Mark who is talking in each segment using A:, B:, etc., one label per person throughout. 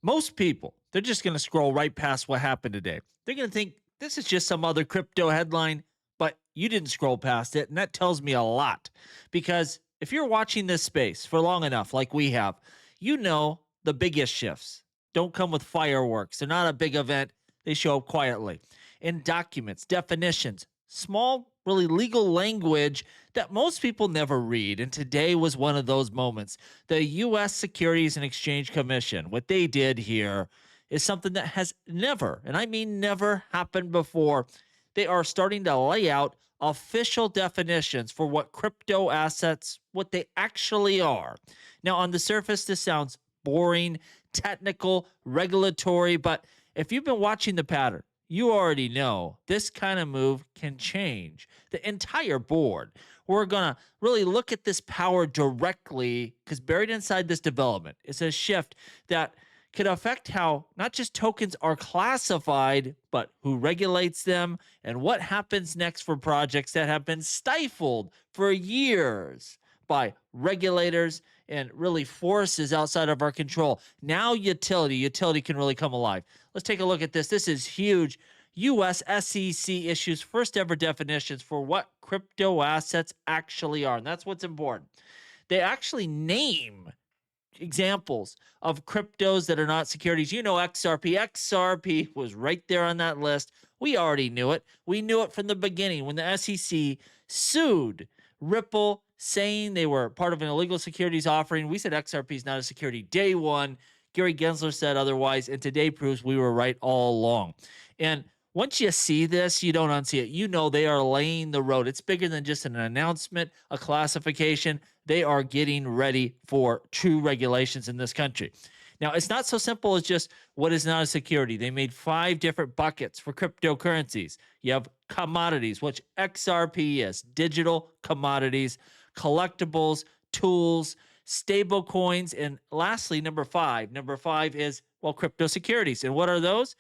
A: Most people, they're just going to scroll right past what happened today. They're going to think this is just some other crypto headline, but you didn't scroll past it. And that tells me a lot because if you're watching this space for long enough, like we have, you know the biggest shifts don't come with fireworks. They're not a big event. They show up quietly in documents, definitions, small, really legal language that most people never read. And today was one of those moments. The U.S. Securities and Exchange Commission, what they did here is something that has never, and I mean never, happened before. They are starting to lay out official definitions for what crypto assets, what they actually are. Now, on the surface, this sounds boring, technical, regulatory, but if you've been watching the pattern, you already know this kind of move can change the entire board. We're going to really look at this power directly because buried inside this development is a shift that could affect how not just tokens are classified, but who regulates them and what happens next for projects that have been stifled for years by regulators and really forces outside of our control. Now utility can really come alive. Let's take a look at this. This is huge. U.S. SEC issues first ever definitions for what crypto assets actually are. And that's what's important. They actually name examples of cryptos that are not securities. You know XRP. XRP was right there on that list. We already knew it. We knew it from the beginning when the SEC sued Ripple, saying they were part of an illegal securities offering. We said XRP is not a security day one. Gary Gensler said otherwise, and today proves we were right all along. And once you see this, you don't unsee it. You know they are laying the road. It's bigger than just an announcement, a classification. They are getting ready for true regulations in this country. Now, it's not so simple as just what is not a security. They made 5 different buckets for cryptocurrencies. You have commodities, which XRP is, digital commodities, collectibles, tools, stable coins, and lastly, number 5. Number 5 is, well, crypto securities. And what are those?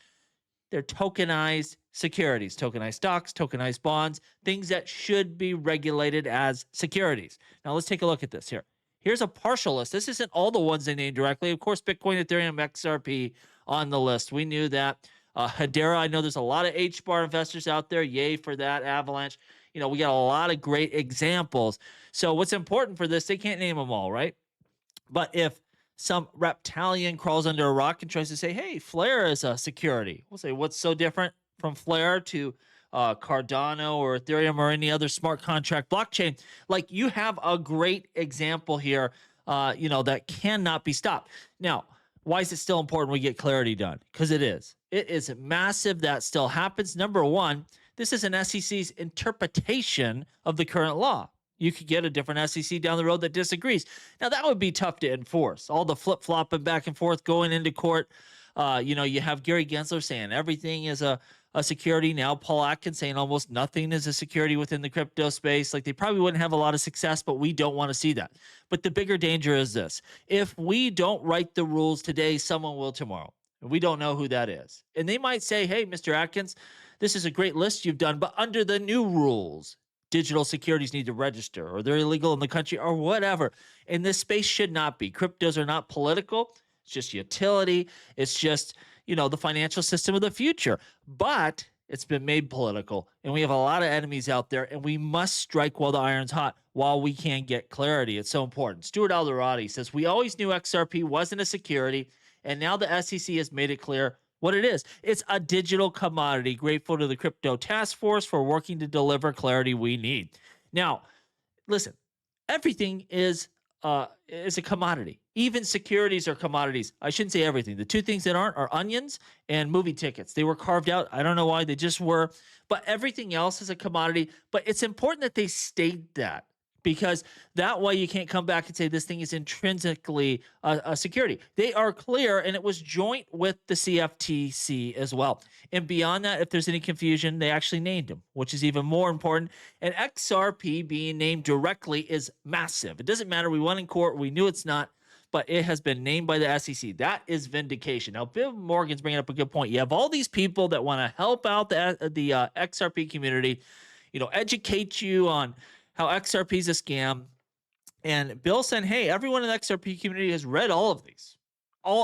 A: They're tokenized securities, tokenized stocks, tokenized bonds, things that should be regulated as securities. Now, let's take a look at this here. Here's a partial list. This isn't all the ones they named directly. Of course, Bitcoin, Ethereum, XRP on the list. We knew that. Hedera, I know there's a lot of HBAR investors out there. Yay for that. Avalanche. You know, we got a lot of great examples. So what's important for this, they can't name them all, right? But if some reptilian crawls under a rock and tries to say, hey, Flare is a security, we'll say, what's so different from Flare to Cardano or Ethereum or any other smart contract blockchain? Like, you have a great example here, that cannot be stopped. Now, why is it still important we get clarity done? Because it is. It is massive that still happens. Number one, this is an SEC's interpretation of the current law. You could get a different SEC down the road that disagrees. Now, that would be tough to enforce. All the flip-flopping back and forth going into court. You have Gary Gensler saying everything is a security. Now, Paul Atkins saying almost nothing is a security within the crypto space. Like, they probably wouldn't have a lot of success, but we don't want to see that. But the bigger danger is this. If we don't write the rules today, someone will tomorrow. And we don't know who that is. And they might say, hey, Mr. Atkins, this is a great list you've done, but under the new rules, digital securities need to register, or they're illegal in the country, or whatever. And this space should not be. Cryptos are not political. It's just utility. It's just, the financial system of the future. But it's been made political, and we have a lot of enemies out there, and we must strike while the iron's hot, while we can get clarity. It's so important. Stuart Alderati says, we always knew XRP wasn't a security, and now the SEC has made it clear what it is. It's a digital commodity. Grateful to the crypto task force for working to deliver clarity we need. Now, listen, everything is a commodity. Even securities are commodities. I shouldn't say everything. The two things that aren't are onions and movie tickets. They were carved out. I don't know why. They just were. But everything else is a commodity. But it's important that they state that, because that way you can't come back and say this thing is intrinsically a security. They are clear, and it was joint with the CFTC as well. And beyond that, if there's any confusion, they actually named them, which is even more important. And XRP being named directly is massive. It doesn't matter. We won in court. We knew it's not, but it has been named by the SEC. That is vindication. Now, Bill Morgan's bringing up a good point. You have all these people that want to help out the XRP community, educate you on how XRP is a scam. And Bill said, hey, everyone in the XRP community has read all of these.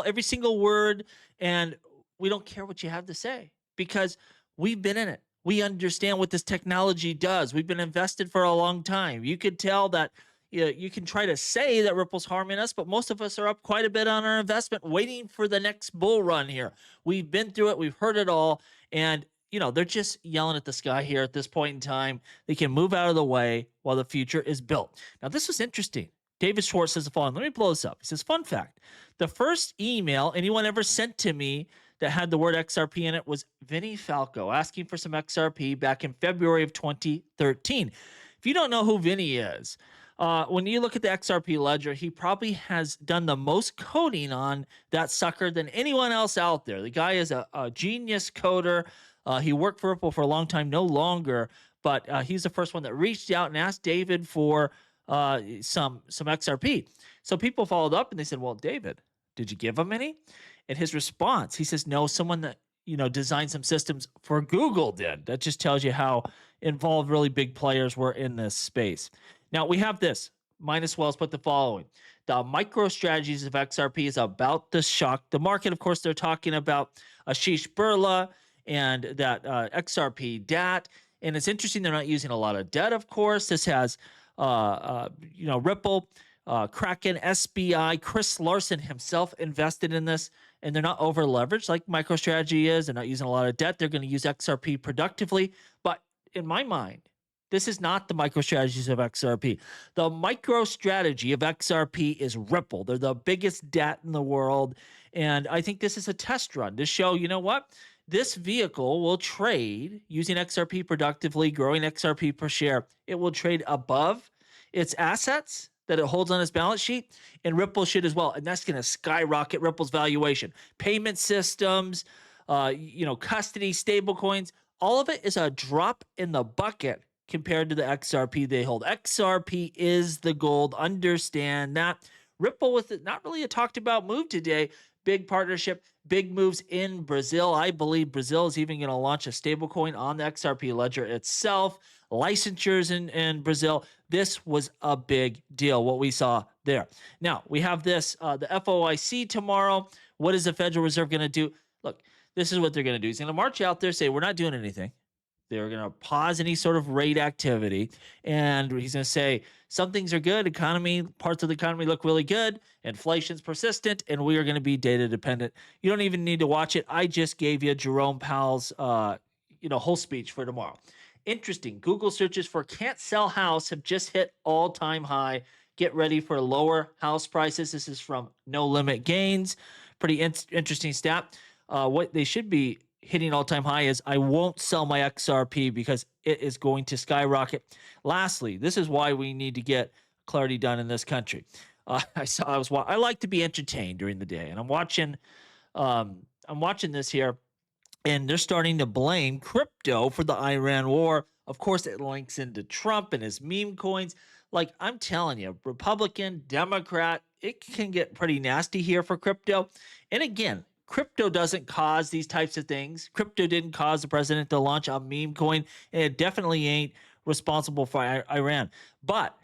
A: every single word, and we don't care what you have to say because we've been in it. We understand what this technology does. We've been invested for a long time. You could tell that you can try to say that Ripple's harming us, but most of us are up quite a bit on our investment waiting for the next bull run here. We've been through it. We've heard it all. And, they're just yelling at the sky here at this point in time. They can move out of the way while the future is built. Now, this was interesting. David Schwartz says the following. Let me blow this up. He says, fun fact. The first email anyone ever sent to me that had the word XRP in it was Vinny Falco asking for some XRP back in February of 2013. If you don't know who Vinny is, when you look at the XRP ledger, he probably has done the most coding on that sucker than anyone else out there. The guy is a genius coder. He worked for Ripple for a long time, no longer, but he's the first one that reached out and asked David for some XRP. So people followed up and they said, well, David, did you give him any? And his response, he says, no, someone that, designed some systems for Google did. That just tells you how involved really big players were in this space. Now we have this. Minus Wells put the following. The micro strategies of XRP is about to shock the market. Of course, they're talking about Ashish Birla and that XRP DAT. And it's interesting they're not using a lot of debt, of course. This has, Ripple, Kraken, SBI, Chris Larson himself invested in this, and they're not over leveraged like MicroStrategy is. They're not using a lot of debt. They're going to use XRP productively. But in my mind, this is not the MicroStrategies of XRP. The MicroStrategy of XRP is Ripple. They're the biggest DAT in the world. And I think this is a test run to show, you know what? This vehicle will trade using XRP productively, growing XRP per share. It will trade above its assets that it holds on its balance sheet, and Ripple should as well. And that's going to skyrocket Ripple's valuation. Payment systems, custody, stable coins, all of it is a drop in the bucket compared to the XRP they hold. XRP is the gold. Understand that. Ripple with it, not really a talked about move today. Big partnership, big moves in Brazil. I believe Brazil is even going to launch a stablecoin on the XRP ledger itself. Licensures in Brazil. This was a big deal, what we saw there. Now, we have this, the FOIC tomorrow. What is the Federal Reserve going to do? Look, this is what they're going to do. He's going to march out there, say, we're not doing anything. They're going to pause any sort of rate activity. And he's going to say, some things are good. Parts of the economy look really good. Inflation's persistent, and we are going to be data dependent. You don't even need to watch it. I just gave you Jerome Powell's, whole speech for tomorrow. Interesting. Google searches for can't sell house have just hit all-time high. Get ready for lower house prices. This is from No Limit Gains. Pretty interesting stat. What they should be hitting all-time high is I won't sell my XRP because it is going to skyrocket. Lastly, this is why we need to get clarity done in this country. I like to be entertained during the day, and I'm watching this here, and they're starting to blame crypto for the Iran war. Of course, it links into Trump and his meme coins. Like, I'm telling you, Republican, Democrat, it can get pretty nasty here for crypto. And again, crypto doesn't cause these types of things. Crypto didn't cause the president to launch a meme coin, and it definitely ain't responsible for Iran. But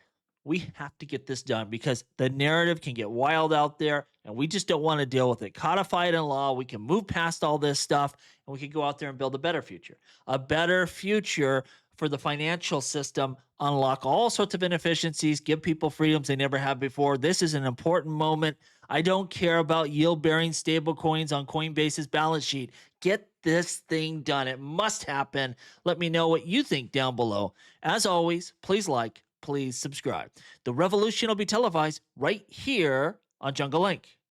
A: we have to get this done because the narrative can get wild out there, and we just don't want to deal with it. Codify it in law. We can move past all this stuff, and we can go out there and build a better future. A better future for the financial system, unlock all sorts of inefficiencies, give people freedoms they never had before. This is an important moment. I don't care about yield-bearing stable coins on Coinbase's balance sheet. Get this thing done. It must happen. Let me know what you think down below. As always, please like, please subscribe. The revolution will be televised right here on Jungle Link.